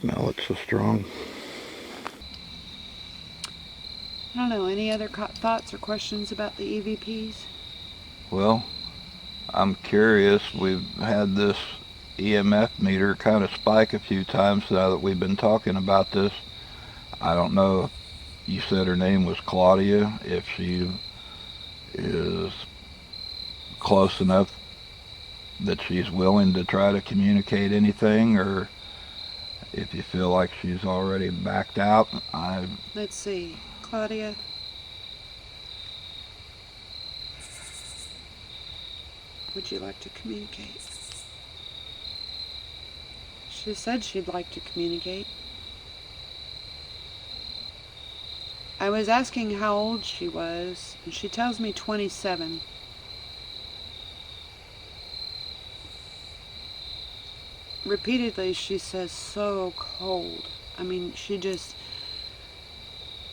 smell it so strong. I don't know, any other thoughts or questions about the EVPs? Well, I'm curious. We've had this EMF meter kind of spike a few times now that we've been talking about this. I don't know if you said her name was Claudia, if she is close enough that she's willing to try to communicate anything, or if you feel like she's already backed out. Let's see, Claudia. Would you like to communicate? She said she'd like to communicate. I was asking how old she was, and she tells me 27. Repeatedly, she says, so cold. I mean, she just,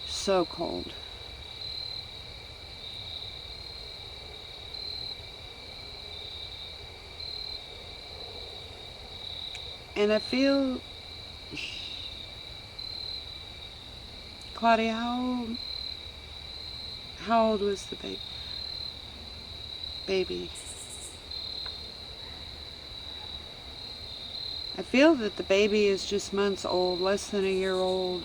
so cold. And I feel, Claudia, how old was the baby? I feel that the baby is just months old, less than a year old.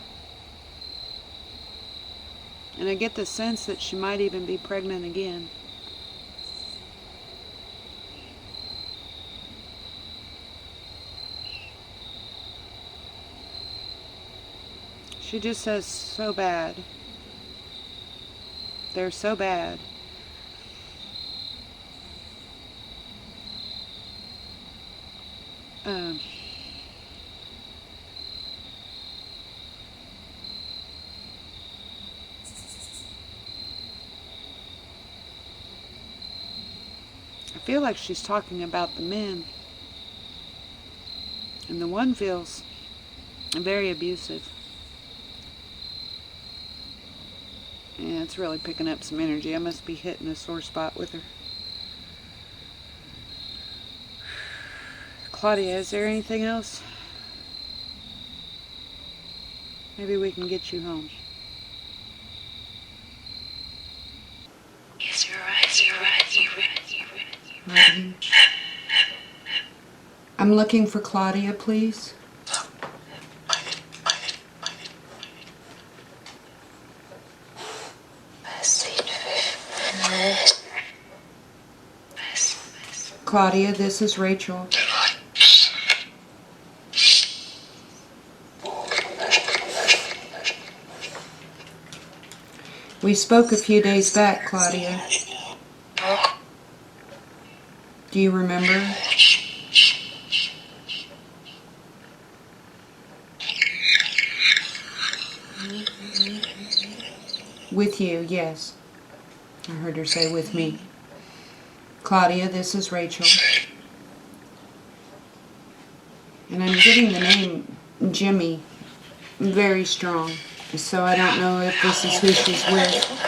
And I get the sense that she might even be pregnant again. She just says, so bad. They're so bad. I feel like she's talking about the men. And the one feels very abusive. Yeah, it's really picking up some energy. I must be hitting a sore spot with her. Claudia, is there anything else? Maybe we can get you home. Yes, you're right. I'm looking for Claudia, please. Claudia, this is Rachel. We spoke a few days back, Claudia. Do you remember? With you, yes. I heard her say with me. Claudia, this is Rachel. And I'm getting the name Jimmy very strong. So I don't know if this is who she's with.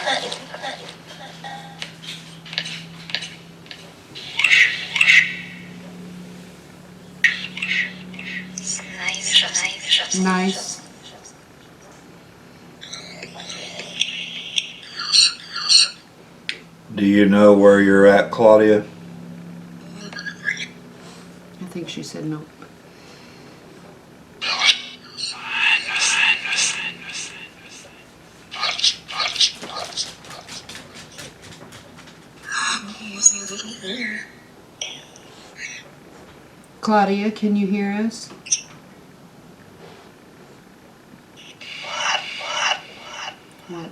Nice. Do you know where you're at, Claudia? I think she said no. Claudia, can you hear us? What?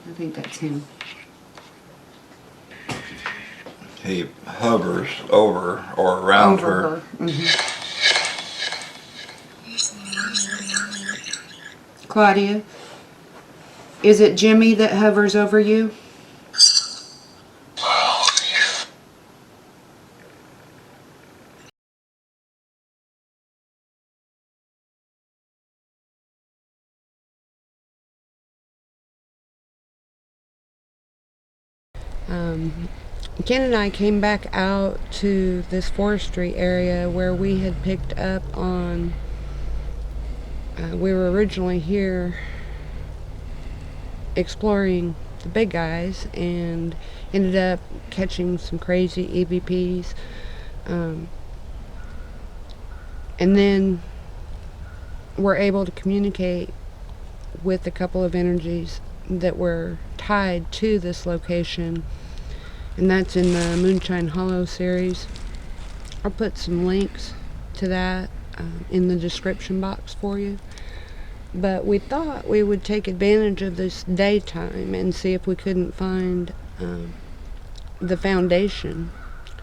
I think that's him. He hovers over or around her. Mm-hmm. Claudia, is it Jimmy that hovers over you? Ken and I came back out to this forestry area where we had picked up on We were originally here exploring the big guys and ended up catching some crazy EVPs. And then we're able to communicate with a couple of energies that were tied to this location, and that's in the Moonshine Hollow series. I'll put some links to that in the description box for you. But we thought we would take advantage of this daytime and see if we couldn't find the foundation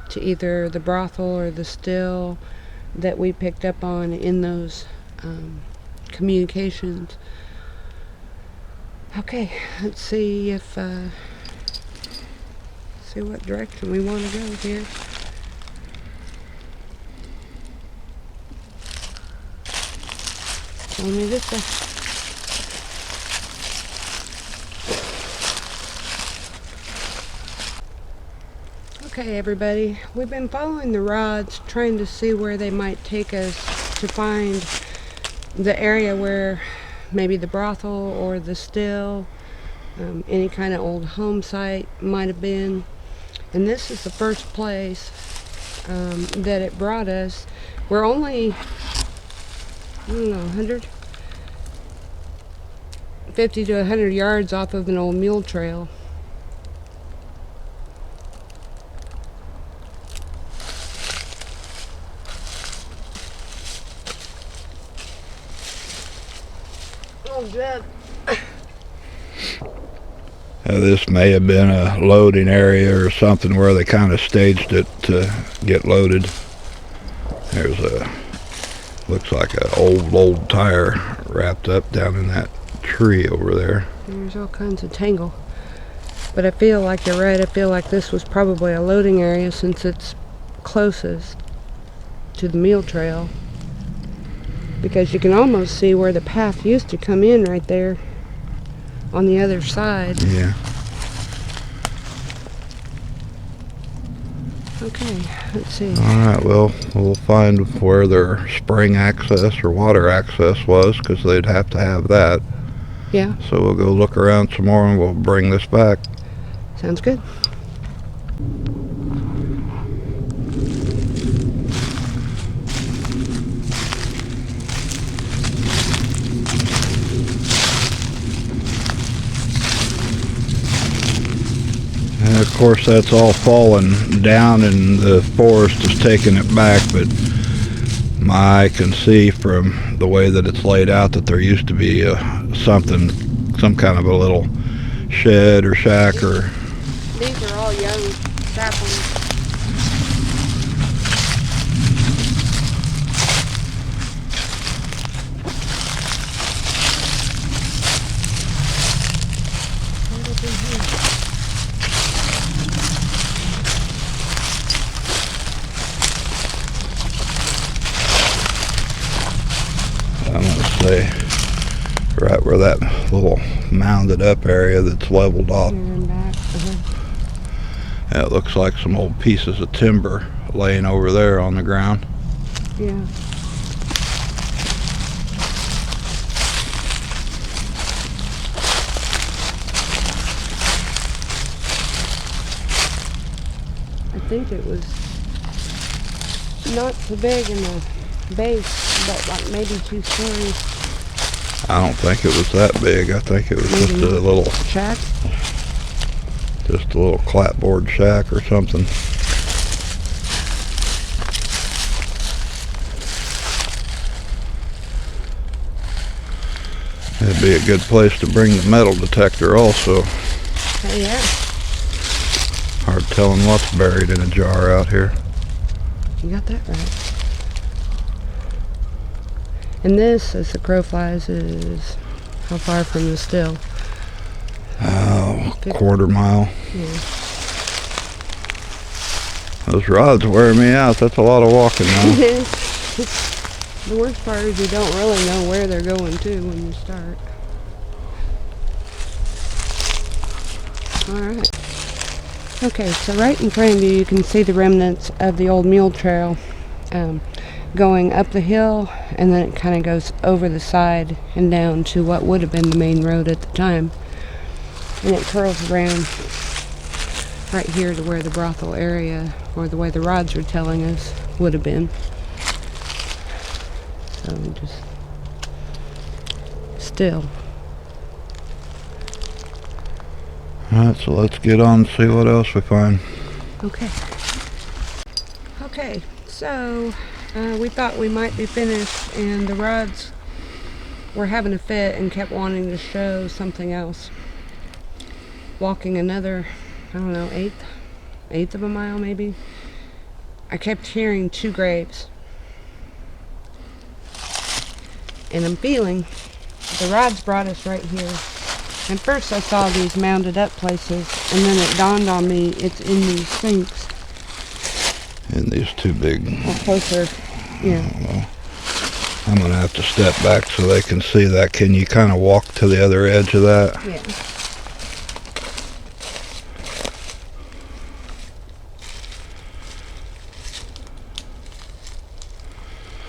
to either the brothel or the still that we picked up on in those communications. Okay, let's see if see what direction we want to go here. Only this way. Okay, everybody, we've been following the rods, trying to see where they might take us to find the area where maybe the brothel or the still, any kind of old home site might have been. And this is the first place that it brought us. We're only, I don't know, 150 to 100 yards off of an old mule trail. Oh, Jeb. This may have been a loading area or something where they kind of staged it to get loaded. There's a, looks like an old tire wrapped up down in that tree over there. There's all kinds of tangle. But I feel like you're right. I feel like this was probably a loading area since it's closest to the mule trail. Because you can almost see where the path used to come in right there on the other side. Yeah. Okay, let's see. Alright, well, we'll find where their spring access or water access was, because they'd have to have that. Yeah. So we'll go look around some more and we'll bring this back. Sounds good. And of course that's all fallen down and the forest is taking it back, but I can see from the way that it's laid out that there used to be some kind of a little shed or shack or... These are all young saplings. I'm going to say right where that little mounded up area that's leveled off. Yeah, it looks like some old pieces of timber laying over there on the ground. Yeah. I think it was not so big in the base, but like maybe 2 stories. I don't think it was that big. I think it was Maybe just a little shack. Just a little clapboard shack or something. That'd be a good place to bring the metal detector also. Oh, yeah. Hard telling what's buried in a jar out here. You got that right. And this, as the crow flies, is how far from the still? Oh, quarter mile. Yeah. Those rods wear me out. That's a lot of walking now. The worst part is you don't really know where they're going to when you start. Alright. Okay, so right in front of you, you can see the remnants of the old mule trail. going up the hill, and then it kind of goes over the side and down to what would have been the main road at the time. And it curls around right here to where the brothel area, or the way the rods are telling us, would have been. So we just still. Alright, so let's get on and see what else we find. Okay. Okay, so we thought we might be finished, and the rods were having a fit and kept wanting to show something else. Walking another, I don't know, eighth of a mile maybe, I kept hearing two graves. And I'm feeling the rods brought us right here. And first I saw these mounded up places, and then it dawned on me it's in these sinks. And these two big... Or closer, yeah. I'm going to have to step back so they can see that. Can you kind of walk to the other edge of that? Yeah.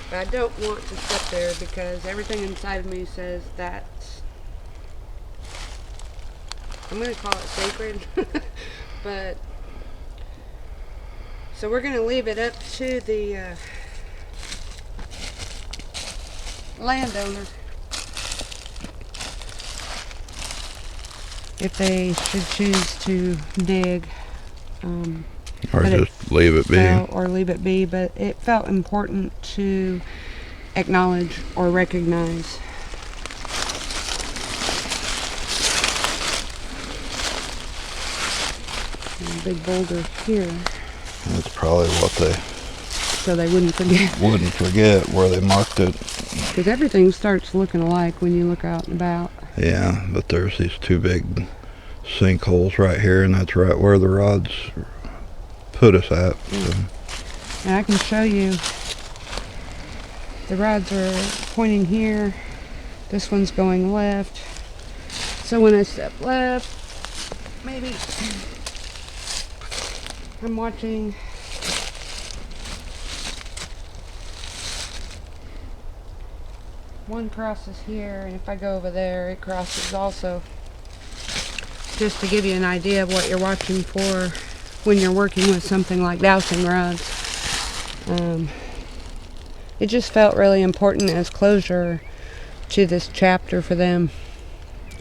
But I don't want to step there because everything inside of me says that's, I'm going to call it sacred, but so we're going to leave it up to the landowner if they should choose to dig. Or just leave it be. Or leave it be, but it felt important to acknowledge or recognize. And a big boulder here. That's probably what they... So they wouldn't forget. Wouldn't forget where they marked it. Because everything starts looking alike when you look out and about. Yeah, but there's these two big sinkholes right here, and that's right where the rods put us at. So. And I can show you the rods are pointing here. This one's going left. So when I step left, maybe I'm watching one crosses here, and if I go over there it crosses also. Just to give you an idea of what you're watching for when you're working with something like dowsing rods. It just felt really important as closure to this chapter for them,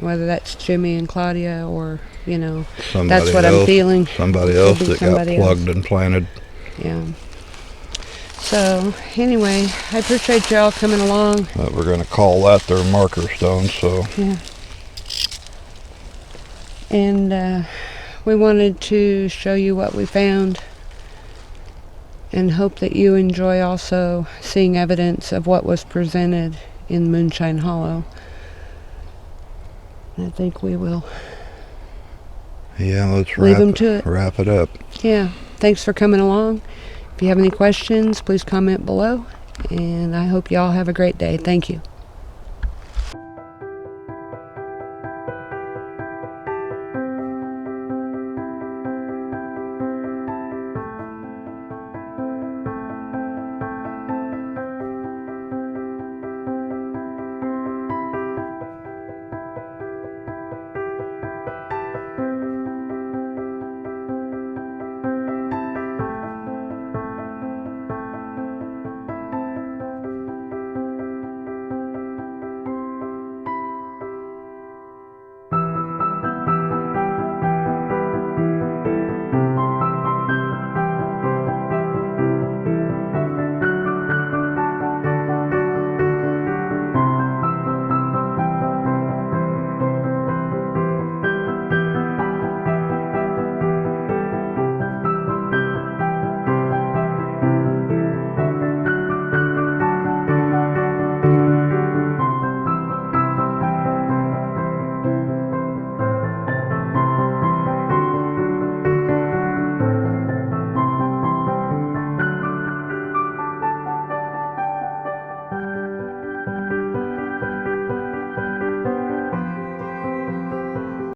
whether that's Jimmy and Claudia or, you know, that's what I'm feeling. Somebody else that got plugged and planted. Yeah. So anyway, I appreciate y'all coming along. We're going to call that their marker stone, so. Yeah. And we wanted to show you what we found, and hope that you enjoy also seeing evidence of what was presented in Moonshine Hollow. I think we will. Yeah, let's leave them to it. Wrap it up. Yeah. Thanks for coming along. If you have any questions, please comment below. And I hope you all have a great day. Thank you.